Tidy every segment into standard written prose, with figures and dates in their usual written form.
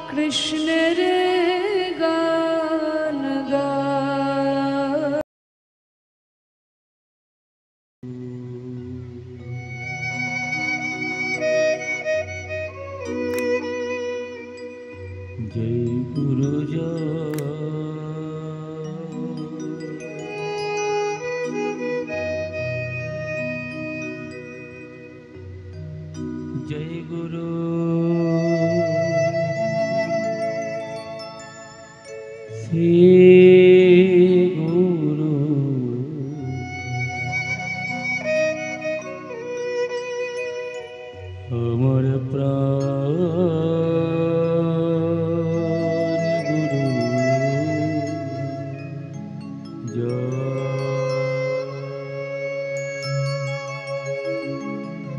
কৃষ্ণের গান গায়। जय गुरु जय गुरु श्री गुरु अमर प्राण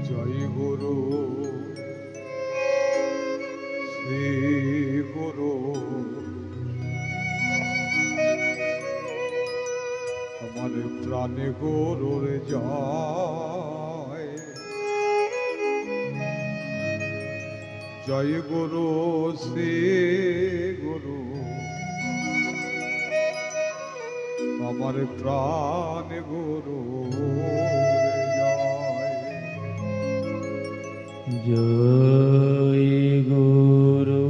जय गुरु श्री गुरु हमारे प्राण गुरुर जय। जय गुरु श्री गुरु हमारे प्राण गुरु जय गुरु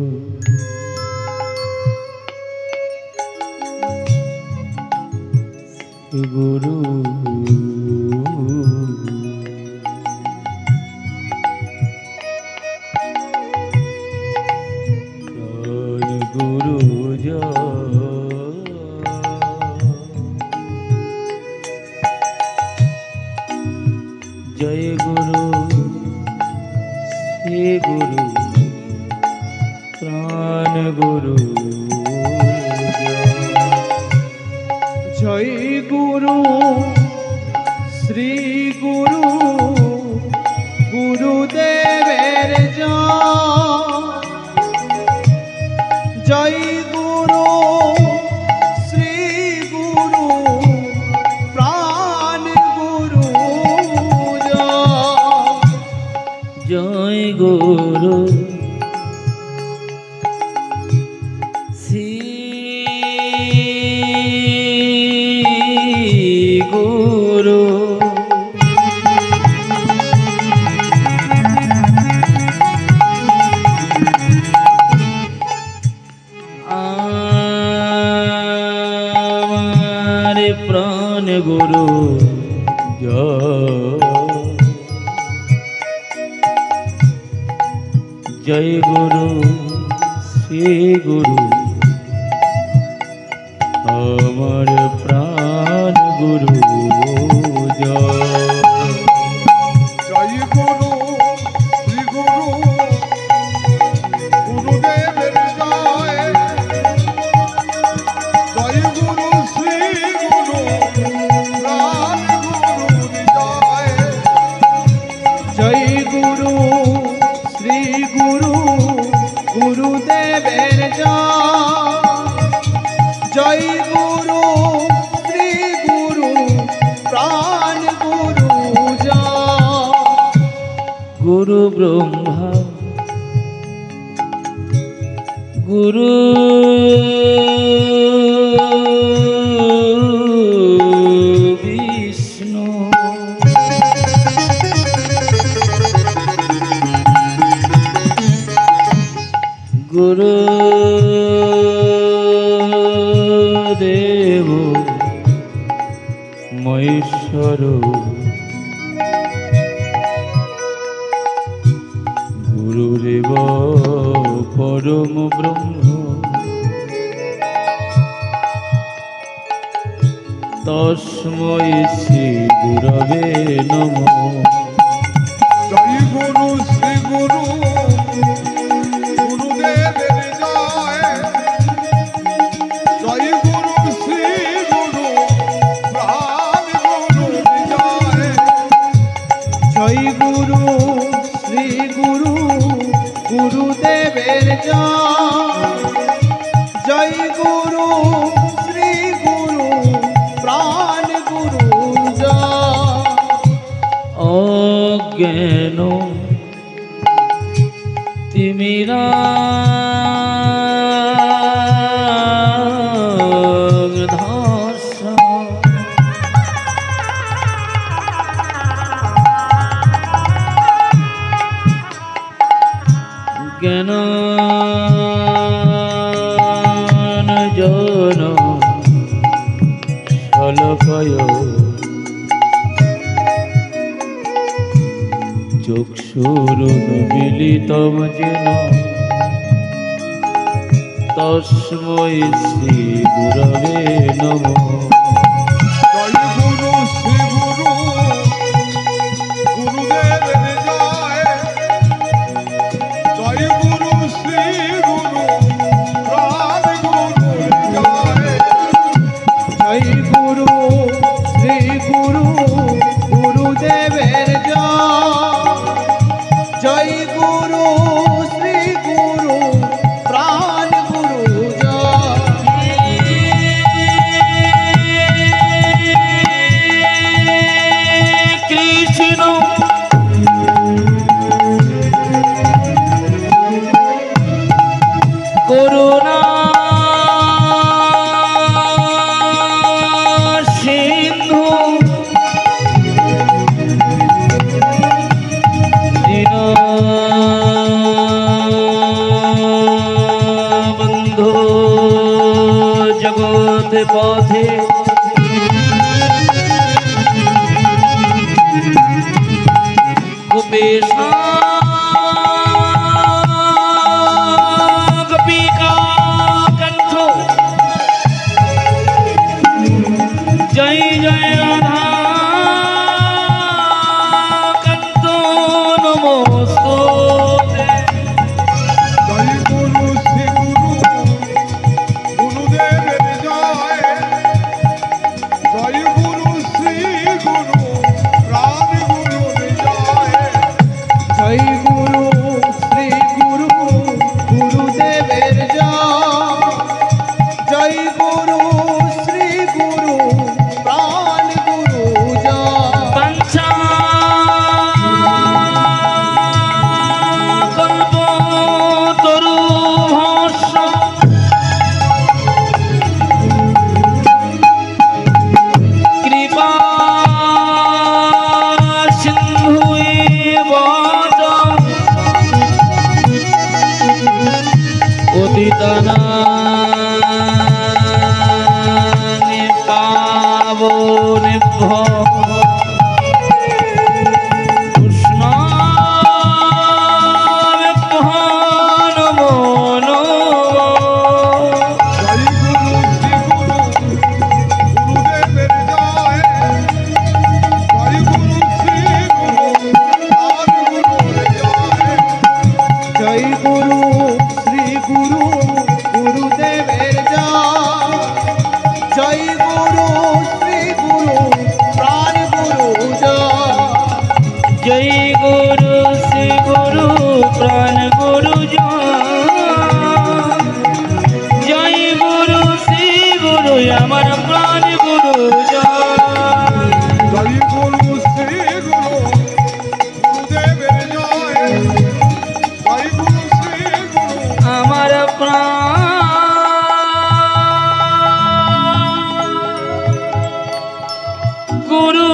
गुरु जय गुरु जय गुरु हे गुरु प्राण गुरु जय गुरु श्री गुरु गुरुदेवेर जय गुरु श्री गुरु प्राण गुरु जय गुरु श्री गुरु हमारे प्राण गुरु जय गुरु श्री गुरु अमर प्राण गुरु जय गुरु श्री गुरु गुरुदेवेर जय। जय गुरु श्री गुरु प्राण गुरु जय। जय गुरु श्री गुरु गुरुदेवेर जय गुरु श्री गुरु प्राण गुरु गुरु ब्रह्मा गुरु विष्णु गुरु देव महेश्वर गुरुदेव परम ब्रह्म तस्मै श्री गुरवे नमः। जय गुरु श्री गुरु गुरुदेवेर जय। जय गुरु श्री गुरु प्राण गुरु जय। जय गुरु श्री गुरु गुरुदेवेर जय गुरु श्री गुरु प्राण गुरु अज्ञान तिमिरा নয়ন জন ফলকয় চক্ষুরুন্মিলিতম যেন তস্मै শ্রী গুরবে নমঃ। জয় গুরু শ্রী গুরু গুরুদেবের জয়। জয় গুরু শ্রী গুরু প্রাণ গুরুর জয়। জয় গুরু শ্রী গুরু গুরুদেবের জয়। জয় গুরু শ্রী গুরু প্রাণ গুরু কৃষ্ণ করুণা সিন্ধু দীনবন্ধু জগৎ পথে গোপেশা গোপিকা কণ্ঠ জয় জয় রাধা কণ্ঠ নমস্তে। জয় গুরু শ্রী গুরু গুরুদেবের জয়। জয় গুরু শ্রী গুরু প্রাণ গুরুর জয়। জয় গুরু শ্রী গুরু গুরুদেবের জয়। জয় গুরু শ্রী গুরু প্রাণ গুরু জয়। বাঞ্ছা কল্প তরু ভস্ম কৃপা সিন্ধু বচ পতিতানাং পাবনেভ্যো কৃষ্ণাভ্যো নমো নমঃ। জয় গুরু শ্রী গুরু গুরুদেবের জয়। জয় গুরু শ্রী গুরু প্রাণ গুরুর জয়। জয় গুরু শ্রী গুরু গুরুদেবের জয়। জয় গুরু শ্রী গুরু প্রাণ গুরু জয়। জয় গুরু শ্রী গুরু প্রাণ গুরু জয়। জয় গুরু শ্রী গুরু আমার প্রাণ গুরু জয়। জয় গুরু শ্রী গুরু গুরুদেবের জয়। জয় গুরু শ্রী গুরু আমার প্রাণ গুরু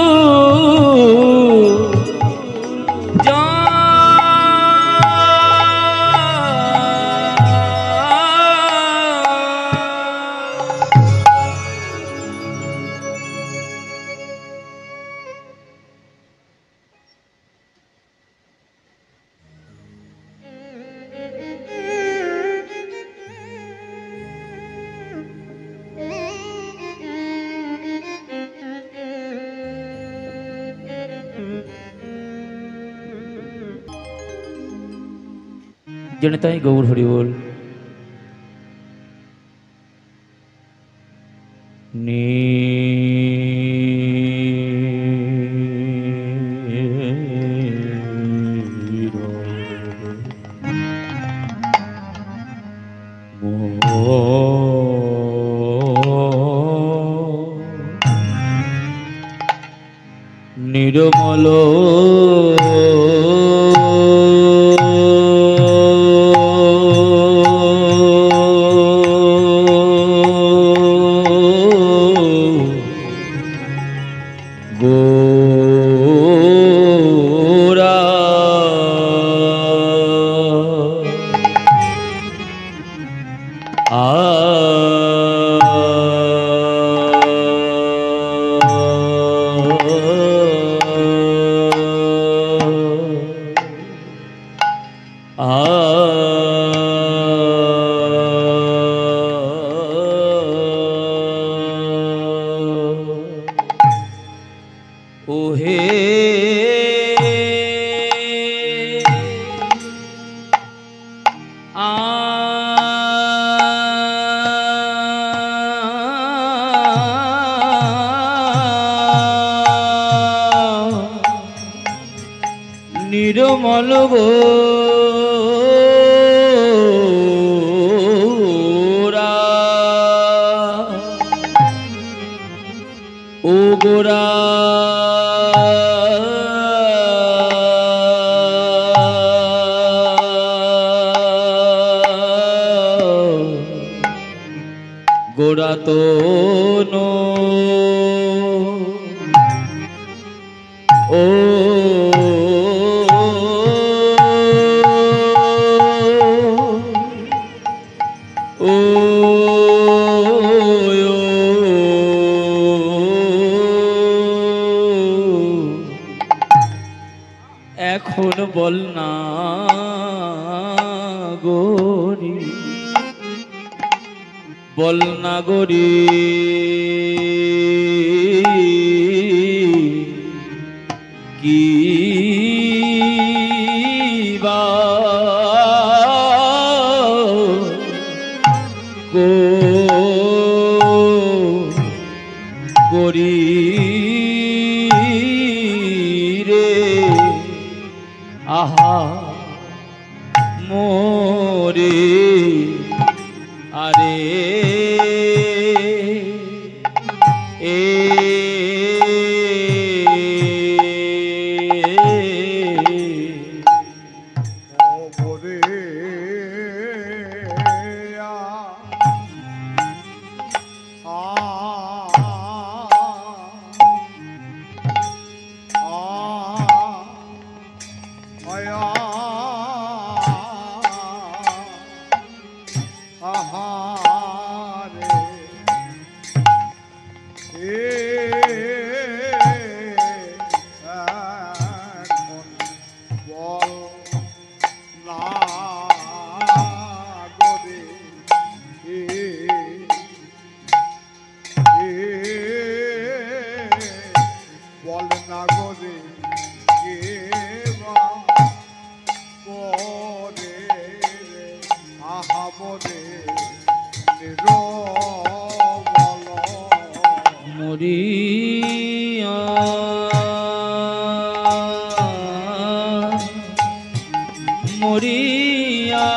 জনতাই গৌর হরি বল। নির্মল গোরা নির্মল গোরা ও গোরা গোরা তো নো ও এখন বল না গরি বল না গরি কি বা করি রে আহা মোরে আরে এ মরিয়া মরিয়া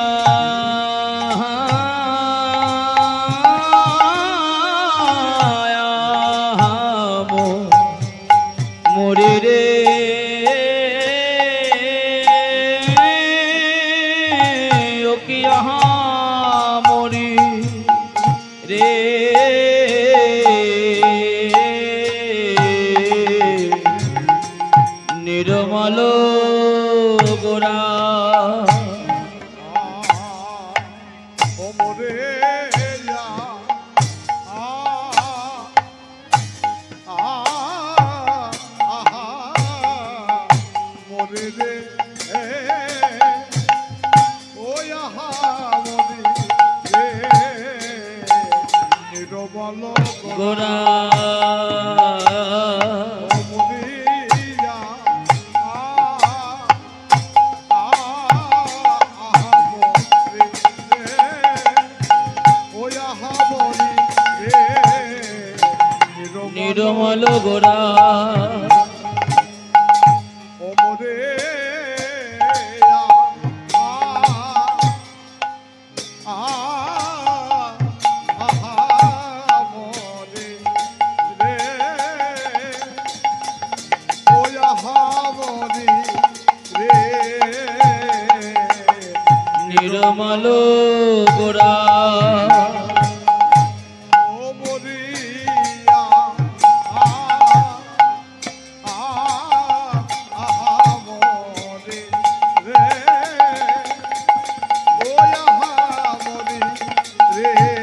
মরি রে ও কি মরি রে নির্মল গোরা ও মোরে মোরে রে ও আহা মোরে রে নির্মল গোরা নির্মল গোরা ও মোরে মোরে রে ও মোরে রে নির্মল গোরা রে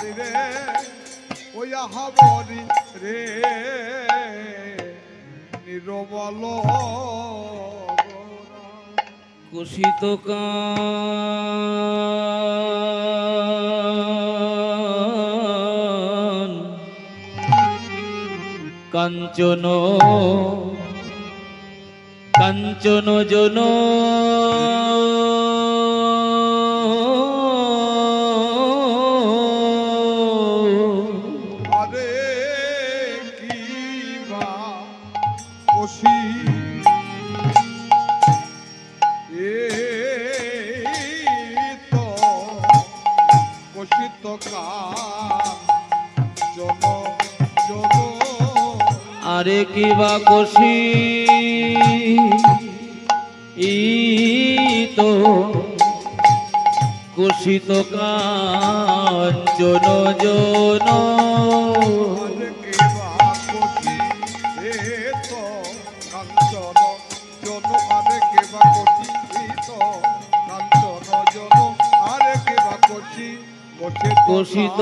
হাবরি রে ওই হাবরি রে নিরমল কুশিত কাঞ্চন কাঞ্চন জন আরে কি বা কষি তো কষিত জন জন আরে কিবা কষি ই তো কুশিত কাঞ্চন জন আরে কে বা কষি তো কাঞ্চন জন আরে কে বা কষি তো কাঞ্চন জন আরে কে বা কষি কুশিত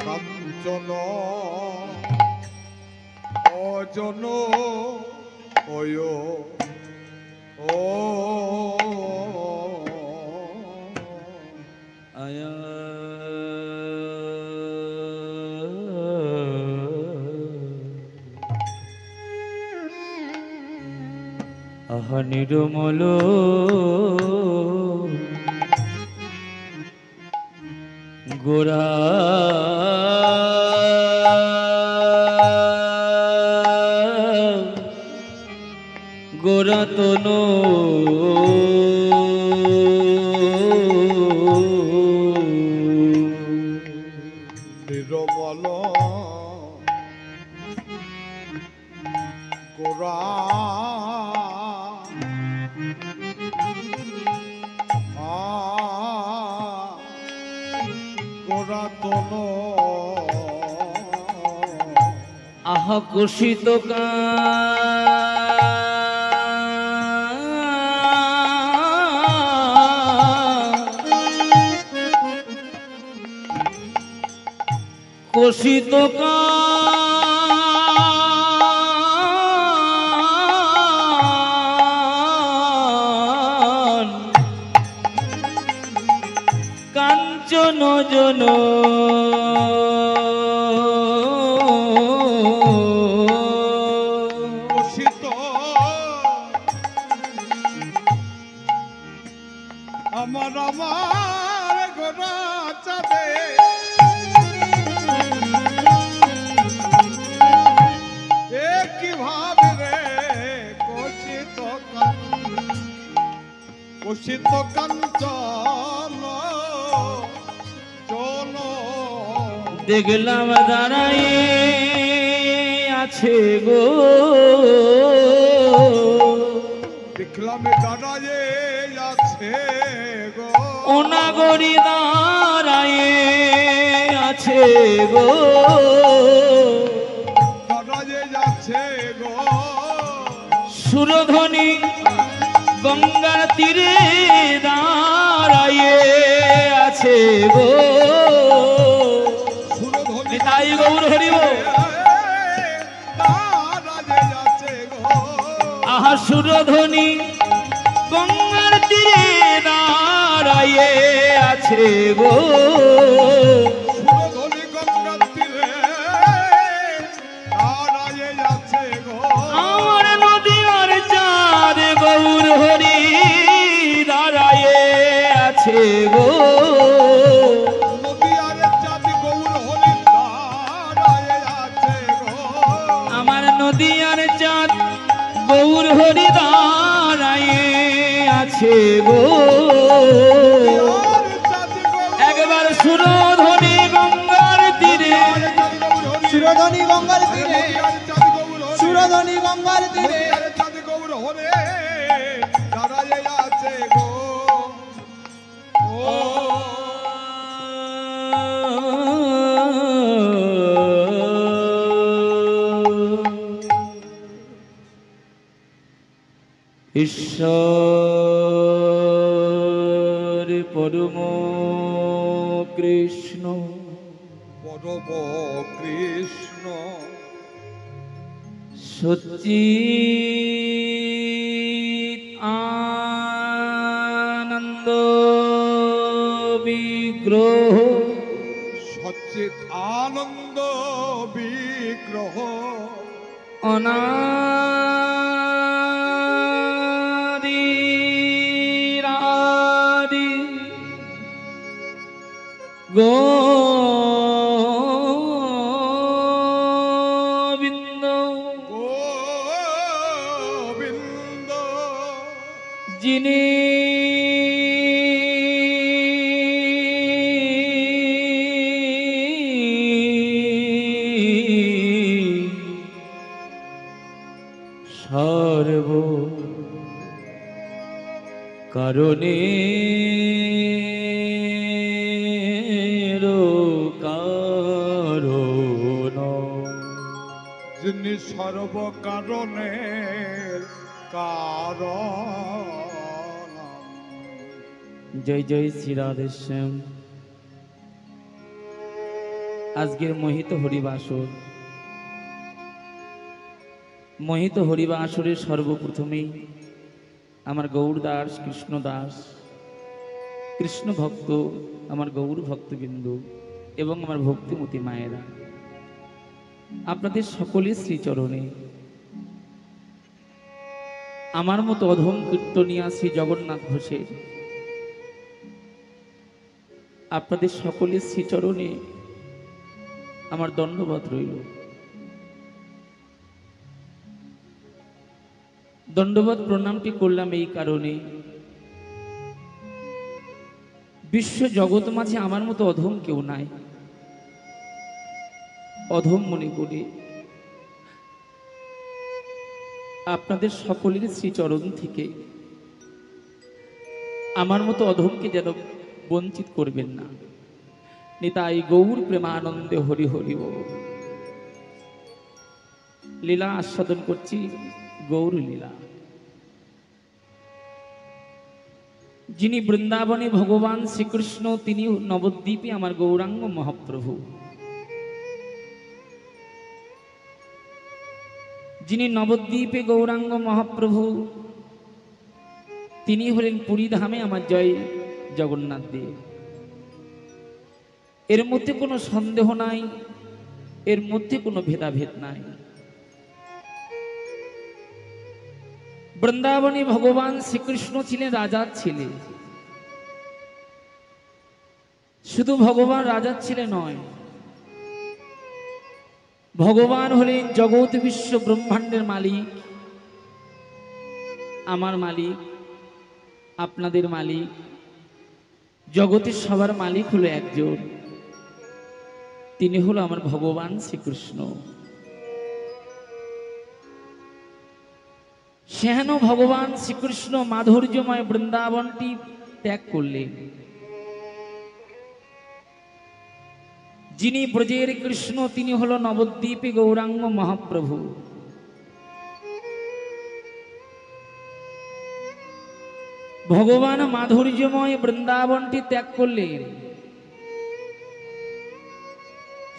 কাঞ্চন অজন ওয় ও আয়া আহা নিরমল গোরা গোরা তনু নিরমল গোরা গোরা তন আহা কুশিত কুশিত কাঞ্চন জন কষিত আমার গোরা চাঁদে কি ভাবে রে কষিত কাঞ্চন চল দেখলাম দাঁড়াই আছে গো দেখলাম দাঁড়ায়ে আছে গো অনাগরি দাঁড়াই আছে গো দাঁড়ায়ে যাচ্ছে গো সুরধ্বনি গঙ্গার তীরে দাঁড়াইয়ে আছে গো সুরধ্বনি তাই গৌর হরিব দাঁড়ায়ে যাচ্ছে গো আহা সুরধ্বনি গঙ্গার তীরে দাঁড়াইয়ে আছে গো সুরধ্বনি গঙ্গার তীরে দাঁড়ায়ে যাচ্ছে গো আমার নদী আর চাঁদ গৌর হরি দাঁড়াইয়ে আছে গো নদী আর চাঁদ গৌর হরি দাঁড়ায়ে আছে গো আমার নদী আর চাঁদ গৌর হরি দাঁড়াইয়ে আছে গো একবার সুরধ্বনি গঙ্গার তীরে সুরধনী গঙ্গার তীরে সুরধনী গঙ্গার তীরে ঈশ্বর পরম কৃষ্ণ পরম কৃষ্ণ সচ্চিৎ আনন্দ বিগ্রহ সচ্চিৎ আনন্দ বিগ্রহ অনাদিরাদি গোবিন্দ গোবিন্দ যিনি সর্ব কারণে কারণ যিনি সর্বকারণের কারণ। জয় জয় শ্রী রাধেশ্যাম। আজকের মোহিত হরিবাসর, মোহিত হরিবাসরের সর্বপ্রথমেই আমার গৌর দাস কৃষ্ণ দাস কৃষ্ণ ভক্ত, আমার গৌর ভক্তবৃন্দ এবং আমার ভক্তিমতী মায়েরা, আপনাদের সকলের শ্রীচরণে আমার মতো অধম কীর্তনিয়া শ্রী জগন্নাথ ঘোষের আপনাদের সকলের শ্রীচরণে আমার দণ্ডবত রইল। দণ্ডবত প্রণামটি করলাম এই কারণে, বিশ্ব জগৎ মাঝে আমার মতো অধম কেউ নাই। অধম মনে করি আপনাদের সকলের শ্রীচরণ থেকে আমার মতো অধমকে যেন বঞ্চিত করবেন না। নিতাই গৌর প্রেমানন্দে হরি হরি বল। লীলা আস্বাদন করছি, গৌর লীলা। যিনি বৃন্দাবনে ভগবান শ্রীকৃষ্ণ, তিনি নবদ্বীপে আমার গৌরাঙ্গ মহাপ্রভু। যিনি নবদ্বীপে গৌরাঙ্গ মহাপ্রভু, তিনি হলেন পুরী ধামে আমার জয় জগন্নাথ দেব। এর মধ্যে কোনো সন্দেহ নাই, এর মধ্যে কোনো ভেদাভেদ নাই। বৃন্দাবনে ভগবান শ্রীকৃষ্ণ ছিলেন রাজার ছেলে। শুধু ভগবান রাজার ছেলে নয়, ভগবান হলেন জগৎ বিশ্ব ব্রহ্মাণ্ডের মালিক, আমার মালিক, আপনাদের মালিক। জগতের সবার মালিক হলো একজন, তিনি হলো আমার ভগবান শ্রীকৃষ্ণ। সেহেন ভগবান শ্রীকৃষ্ণ মাধুর্যময় বৃন্দাবনটি ত্যাগ করলেন। যিনি ব্রজের কৃষ্ণ, তিনি হলো নবদ্বীপে গৌরাঙ্গ মহাপ্রভু। ভগবান মাধুর্যময় বৃন্দাবনটি ত্যাগ করলেন।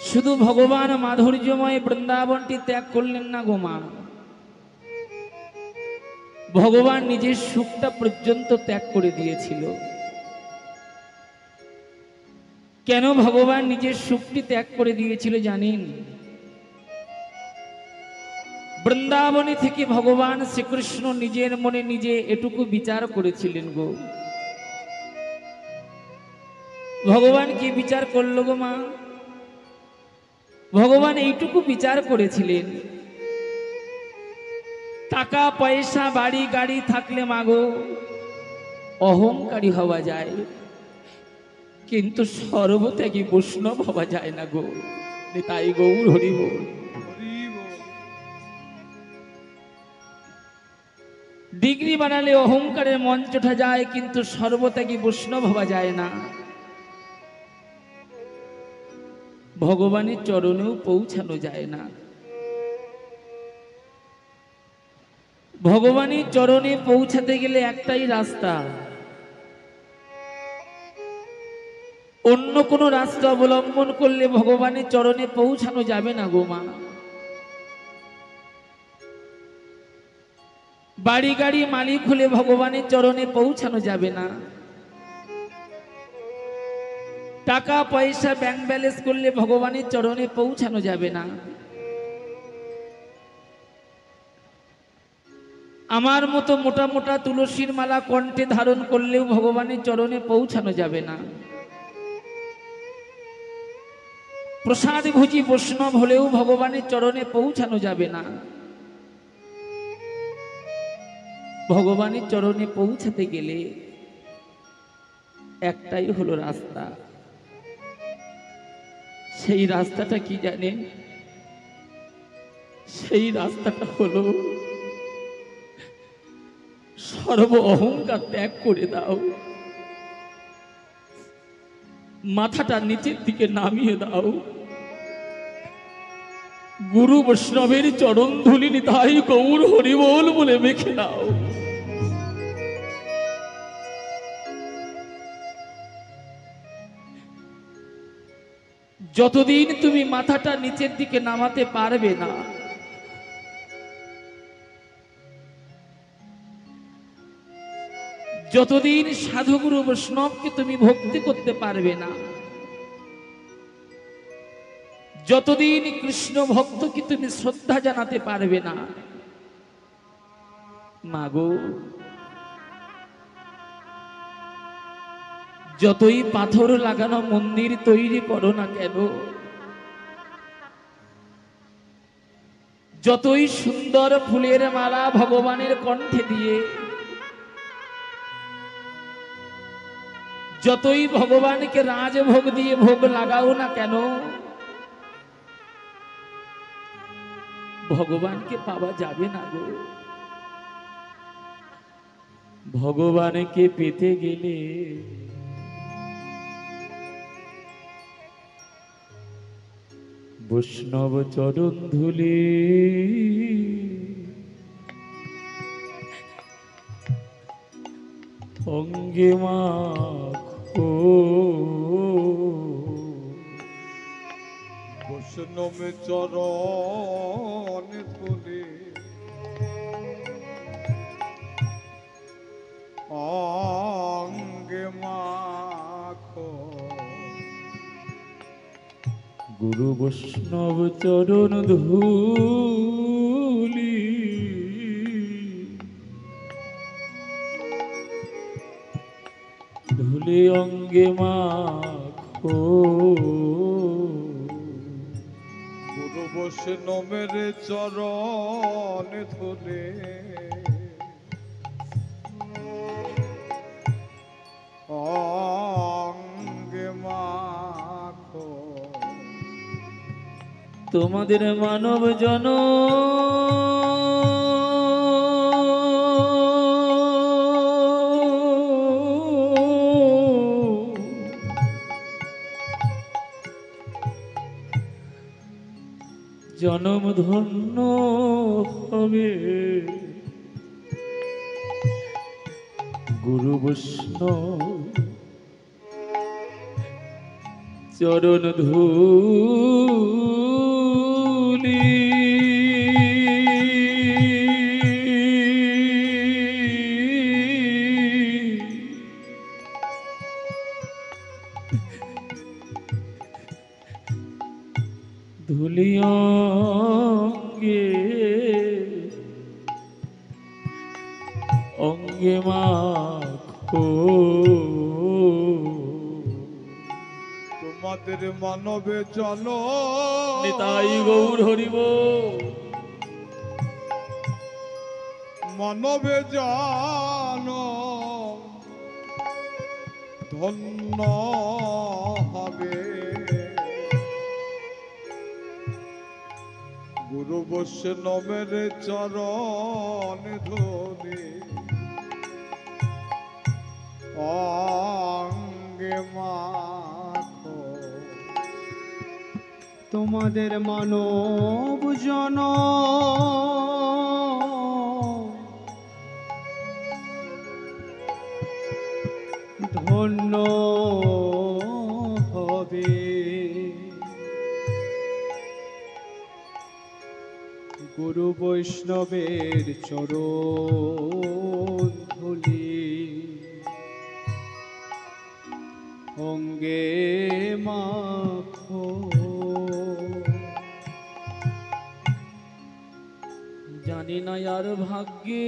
শুধু ভগবান মাধুর্যময় বৃন্দাবনটি ত্যাগ করলেন না গো মা, ভগবান নিজের সুখটা পর্যন্ত ত্যাগ করে দিয়েছিল। কেন ভগবান নিজের সুখটি ত্যাগ করে দিয়েছিল জানেন? বৃন্দাবনে থেকে ভগবান শ্রীকৃষ্ণ নিজের মনে নিজে এটুকু বিচার করেছিলেন গো। ভগবান কি বিচার করলো গো মা? ভগবান এইটুকু বিচার করেছিলেন, টাকা পয়সা বাড়ি গাড়ি থাকলে মাগো অহংকারী হওয়া যায়, কিন্তু সর্বত্যাগী বৈষ্ণব হওয়া যায় না গো। তাই গৌর হরি বল। ডিগ্রি বানালে অহংকারের মঞ্চ ওঠা যায়, কিন্তু সর্বত্যাগী বৈষ্ণব হওয়া যায় না। ভগবানের চরণেও পৌঁছানো যায় না। ভগবানের চরণে পৌঁছাতে গেলে একটাই রাস্তা, অন্য কোনো রাস্তা অবলম্বন করলে ভগবানের চরণে পৌঁছানো যাবে না গো মা। বাড়ি গাড়ি মালিক হলে ভগবানের চরণে পৌঁছানো যাবে না, টাকা পয়সা ব্যাংক ব্যালেন্স করলে ভগবানের চরণে পৌঁছানো যাবে না। আমার মতো মোটা মোটা তুলসীর মালা কণ্ঠে ধারণ করলেও ভগবানের চরণে পৌঁছানো যাবে না। প্রসাদ ভোজী বৈষ্ণব হলেও ভগবানের চরণে পৌঁছানো যাবে না। ভগবানের চরণে পৌঁছাতে গেলে একটাই হলো রাস্তা। সেই রাস্তাটা কি জানেন? সেই রাস্তাটা হলো সর্ব অহংকার ত্যাগ করে দাও, মাথাটা নিচের দিকে নামিয়ে দাও, গুরু বৈষ্ণবের চরণ ধুলি নিতাই গৌর হরিবোল বলে মেখে দাও। যতদিন তুমি মাথাটা নিচের দিকে নামাতে পারবে না, যতদিন সাধুগুরু বৈষ্ণবকে তুমি ভক্তি করতে পারবে না, যতদিন কৃষ্ণ ভক্তকে তুমি শ্রদ্ধা জানাতে পারবে না, মাগো যতই পাথর লাগানো মন্দির তৈরি করো না কেন, যতই সুন্দর ফুলের মালা ভগবানের কণ্ঠে দিয়ে, যতই ভগবানকে রাজভোগ দিয়ে ভোগ লাগাও না কেন, ভগবানকে পাওয়া যাবে না গো। ভগবানকে পেতে গেলে বৈষ্ণব চরণ ধুলি অঙ্গে মাখো, বৈষ্ণব চরণ ধুলি অঙ্গে মাখো, গুরু বৈষ্ণব চরণ ধুলি ধুলি অঙ্গে মাখো, গুরু বৈষ্ণবের চরণ ধুলি অঙ্গে মাখো। তোমাদের মানব জন জনম ধন্য হবে, গুরু বৈষ্ণব চরণ ধুলি ধুলি অঙ্গে অঙ্গে মাখো, তোমাদের মানবে জন নিতাই গৌর হরিব, মানবে জন ধন্য হবে, গুরু বৈষ্ণবের চরণ ধুলি অঙ্গে মাখো। তোমাদের মানব জন ধন্য হবে। গুরু বৈষ্ণবের চরণ ধুলি অঙ্গে মাখো, জানি না আর ভাগ্যে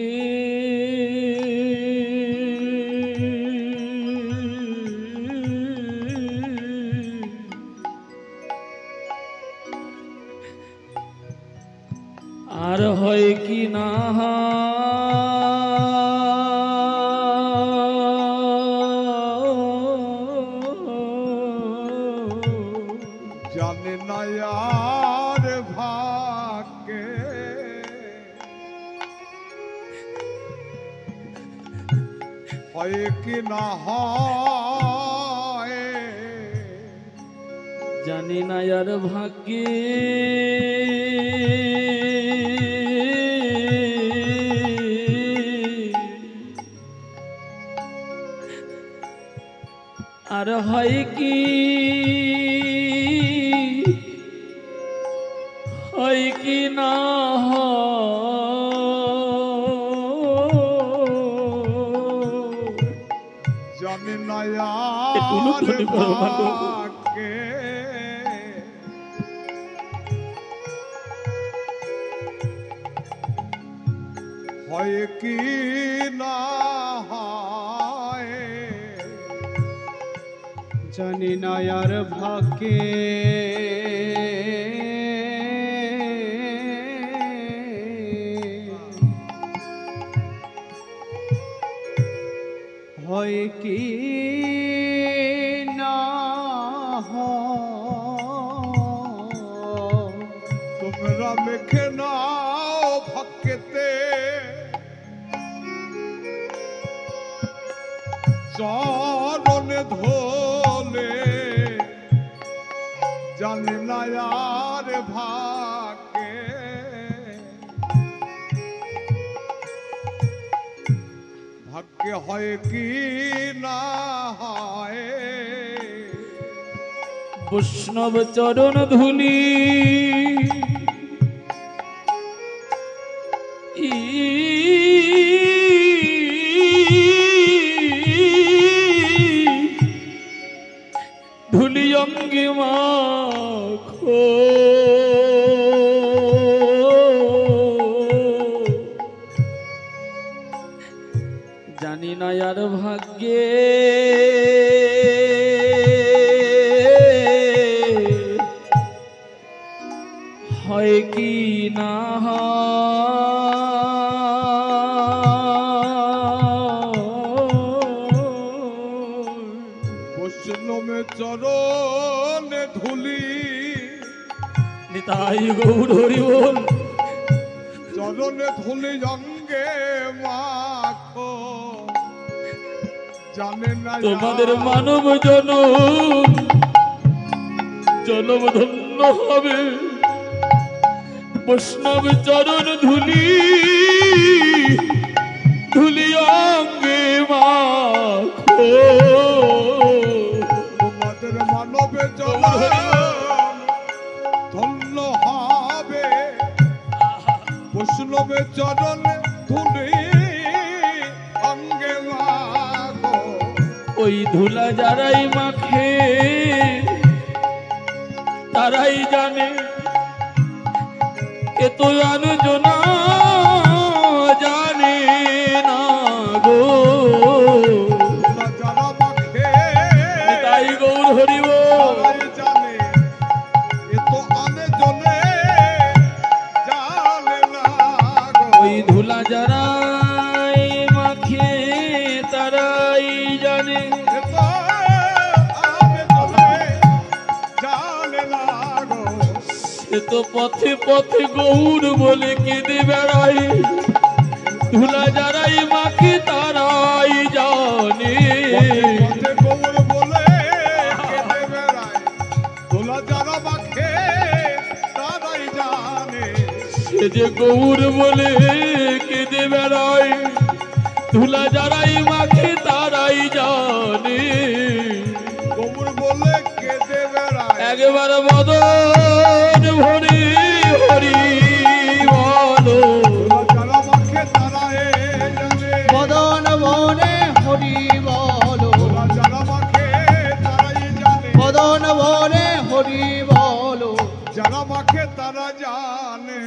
আর হয় কি না। জানে না আর ভাগ্যে হয় কি না হয়, জানি না আর ভাগ্যে আর হয় কি না জানে না টুলু আর টুলু করো ভালো। ভাগ্যে হয় কি না হয়, জানি না আর ভাগ্যে হয় কি না হয়। তোমরা মেখে নাও ভাগ্যেতে চরণে ধোলে, জানে না আর ভাগ্যে ভাগ্যে হয় কি না হয়। বৈষ্ণব চরণ ধুলি ধুলি অঙ্গে মাখো, জানি না আর ভাগ্যে হয় কি না বৈষ্ণবে চরণে ধুলি, নিতাই গৌর হরি বল। চরণে ধুলি অঙ্গে মাখো, জানে না তোমাদের মানব জনম জনম ধন্য হবে। বৈষ্ণব চরণ ধুলি ধুলি অঙ্গে মাখো, তোমাদের মানবে চরণ ধন্য হবে। বৈষ্ণবে চরণ ধুলি অঙ্গে মাখো, ওই ধুলা যারাই মাখে তারাই জানে, এ তো আলোচনা জানে না গো। যারা মাখে তাই গৌর হরি বল। তারাই জানে, এ তো আনে জনে জানে না গো। ওই ধুলা যারাই মাখে তারাই জানে, এ তো আনে জনে জানে না গো। সে তো পথে পথে গৌর বলে কেঁদে বেড়ায়। ধুলা যারাই মাখে তারাই জানে, পথে গৌর বলে কেঁদে বেড়ায়। দোলা যারা মাখে তারাই জানে, সে যে গৌর বলে কেঁদে বেড়ায়। ধুলা যারাই মাখে তারাই জানে, বদন ভরে হরি বলো যারা মাখে তারাই জানে বদন বনে হরি বলো যারা মাখে তারাই জানে বদন বনে হরি বলো যারা মাখে তারা জানে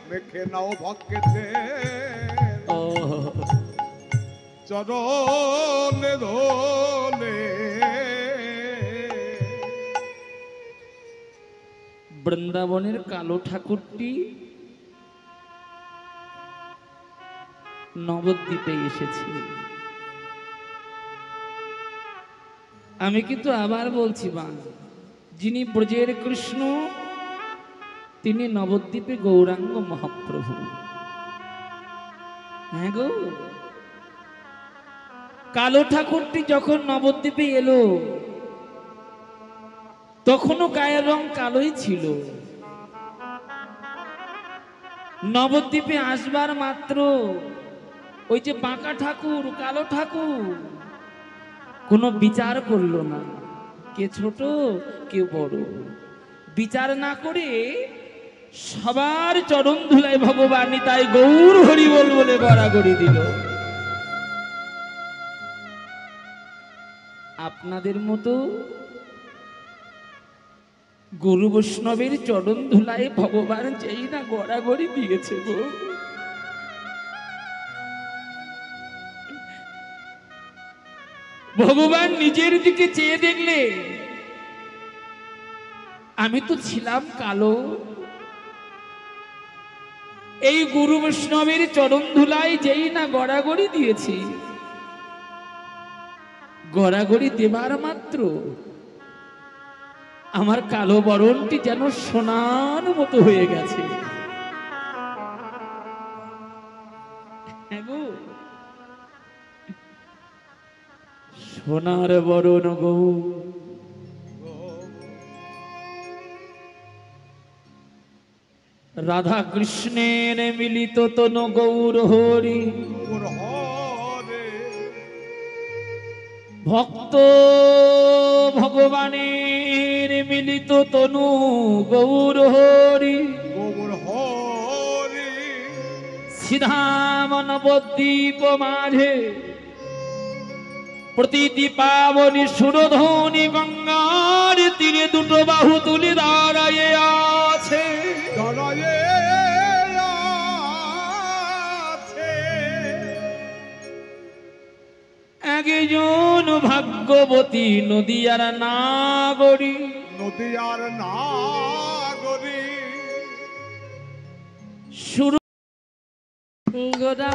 মেখে নাও ভাগ্যেতে চরণে ধরে বৃন্দাবনের কালো ঠাকুরটি নবদ্বীপে এসেছে। আমি কিন্তু আবার বলছি বা যিনি ব্রজের কৃষ্ণ তিনি নবদ্বীপে গৌরাঙ্গ মহাপ্রভু। হ্যাঁ গো, কালো ঠাকুরটি যখন নবদ্বীপে এলো তখনও গায়ের রং কালোই ছিল। নবদ্বীপে আসবার মাত্র ওই যে বাঁকা ঠাকুর কালো ঠাকুর কোনো বিচার করলো না, কে ছোট কে বড়, বিচার না করে সবার চরণ ধুলায় ভগবানই তাই গৌর হরি বল বলে গড়াগড়ি দিল। আপনাদের মতো গুরু বৈষ্ণবের চরণ ধুলায় ভগবান যেই না গড়াগড়ি দিয়েছে গো, ভগবান নিজের দিকে চেয়ে দেখলে আমি তো ছিলাম কালো, এই গুরু বৈষ্ণবের চরণ ধুলায় যেই না গড়াগড়ি দিয়েছি, গড়াগড়ি দেবার মাত্র আমার কালো বরণটি যেন সোনার মতো হয়ে গেছে। সোনার বরণ গো, রাধা কৃষ্ণের মিলিত তনু গৌর হরি ভক্ত ভগবানের মিলিত তনু গৌর হরি সিধাম নবদ্বীপ মাঝে প্রতিটি পাবনী সুরধ্বনি গঙ্গার তীরে দুটো বাহু তুলে দাঁড়ায়ে আছে, একজন ভাগ্যবতী নদিয়ার নাগরী, নদিয়ার নাগরী সুর গোরা